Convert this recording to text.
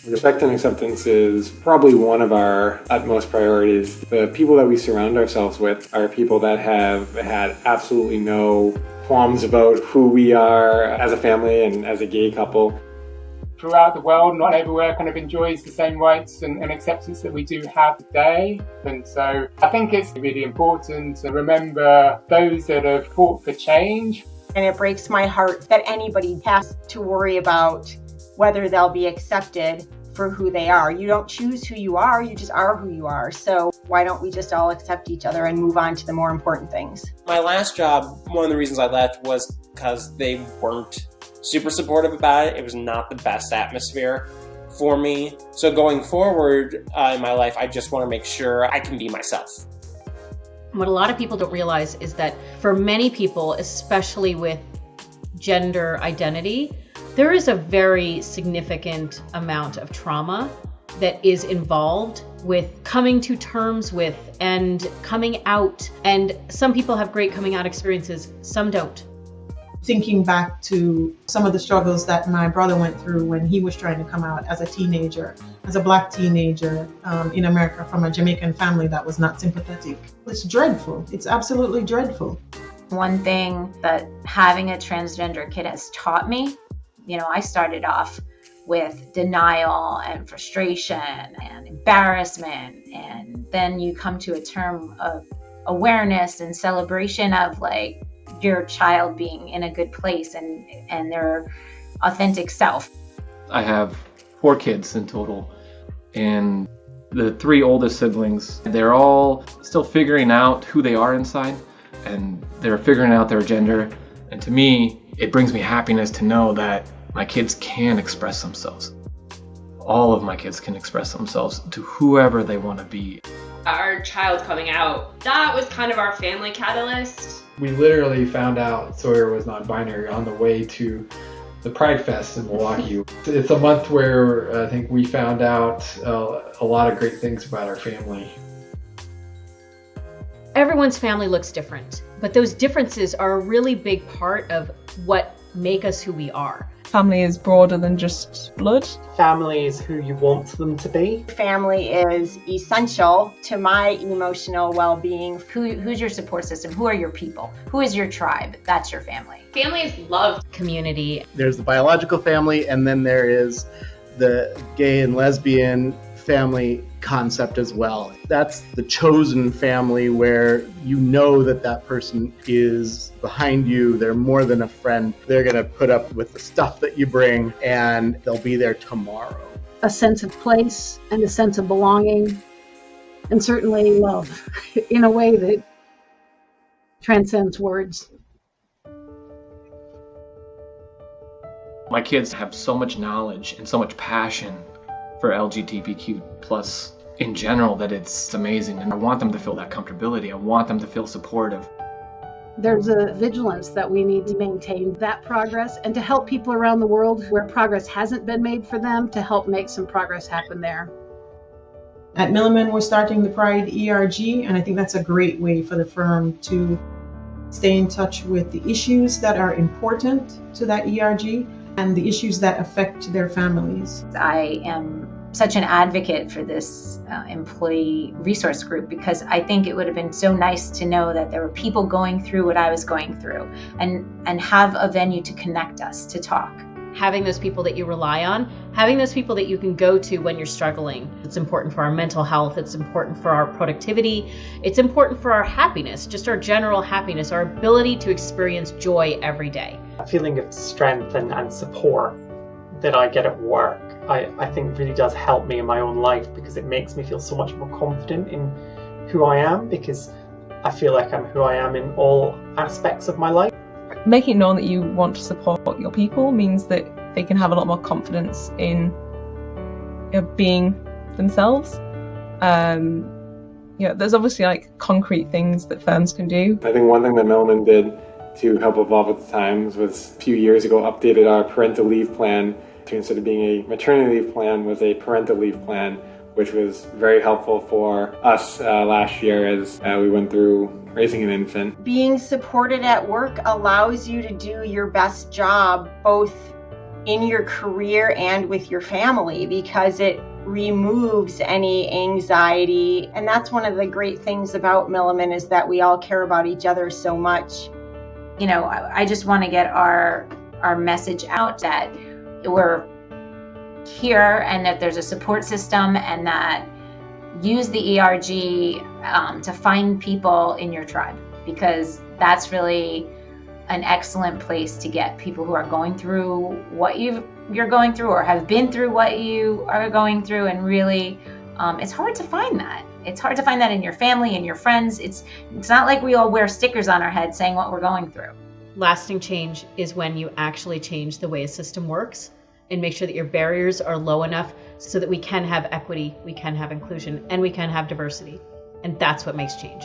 Respect and acceptance is probably one of our utmost priorities. The people that we surround ourselves with are people that have had absolutely no qualms about who we are as a family and as a gay couple. Throughout the world, not everywhere kind of enjoys the same rights and acceptance that we do have today. And so I think it's really important to remember those that have fought for change. And it breaks my heart that anybody has to worry about whether they'll be accepted for who they are. You don't choose who you are, you just are who you are. So why don't we just all accept each other and move on to the more important things? My last job, one of the reasons I left was because they weren't super supportive about it. It was not the best atmosphere for me. So going forward in my life, I just want to make sure I can be myself. What a lot of people don't realize is that for many people, especially with gender identity, there is a very significant amount of trauma that is involved with coming to terms with and coming out. And some people have great coming out experiences, some don't. Thinking back to some of the struggles that my brother went through when he was trying to come out as a teenager, as a Black teenager in America from a Jamaican family that was not sympathetic. It's dreadful. It's absolutely dreadful. One thing that having a transgender kid has taught me, I started off with denial and frustration and embarrassment, and then you come to a term of awareness and celebration of like your child being in a good place and their authentic self. I have 4 kids in total, and the 3 oldest siblings, they're all still figuring out who they are inside, and they're figuring out their gender. And to me, it brings me happiness to know that my kids can express themselves. All of my kids can express themselves to whoever they want to be. Our child coming out, that was kind of our family catalyst. We literally found out Sawyer was non-binary on the way to the Pride Fest in Milwaukee. It's a month where I think we found out a lot of great things about our family. Everyone's family looks different, but those differences are a really big part of what make us who we are. Family is broader than just blood. Family is who you want them to be. Family is essential to my emotional well-being. Who's your support system? Who are your people? Who is your tribe? That's your family. Family is love. Community. There's the biological family, and then there is the gay and lesbian family concept as well. That's the chosen family where you know that person is behind you. They're more than a friend. They're going to put up with the stuff that you bring, and they'll be there tomorrow. A sense of place and a sense of belonging, and certainly love in a way that transcends words. My kids have so much knowledge and so much passion for LGBTQ plus in general that it's amazing, and I want them to feel that comfortability. I want them to feel supportive. There's a vigilance that we need to maintain that progress and to help people around the world where progress hasn't been made for them to help make some progress happen there. At Milliman, we're starting the Pride ERG, and I think that's a great way for the firm to stay in touch with the issues that are important to that ERG and the issues that affect their families. I am such an advocate for this employee resource group because I think it would have been so nice to know that there were people going through what I was going through and have a venue to connect us, to talk. Having those people that you rely on, having those people that you can go to when you're struggling. It's important for our mental health, it's important for our productivity, it's important for our happiness, just our general happiness, our ability to experience joy every day. A feeling of strength and support that I get at work, I think really does help me in my own life because it makes me feel so much more confident in who I am, because I feel like I'm who I am in all aspects of my life. Making it known that you want to support your people means that they can have a lot more confidence in being themselves. There's obviously like concrete things that firms can do. I think one thing that Milliman did to help evolve with the times was a few years ago updated our parental leave plan to, instead of being a maternity leave plan, was a parental leave plan, which was very helpful for us last year as we went through raising an infant. Being supported at work allows you to do your best job both in your career and with your family, because it removes any anxiety. And that's one of the great things about Milliman, is that we all care about each other so much. You know, I just want to get our message out that we're here and that there's a support system, and that use the ERG to find people in your tribe, because that's really an excellent place to get people who are going through what you're going through or have been through what you are going through. And really, it's hard to find that. It's hard to find that in your family and your friends. It's not like we all wear stickers on our head saying what we're going through. Lasting change is when you actually change the way a system works and make sure that your barriers are low enough so that we can have equity, we can have inclusion, and we can have diversity. And that's what makes change.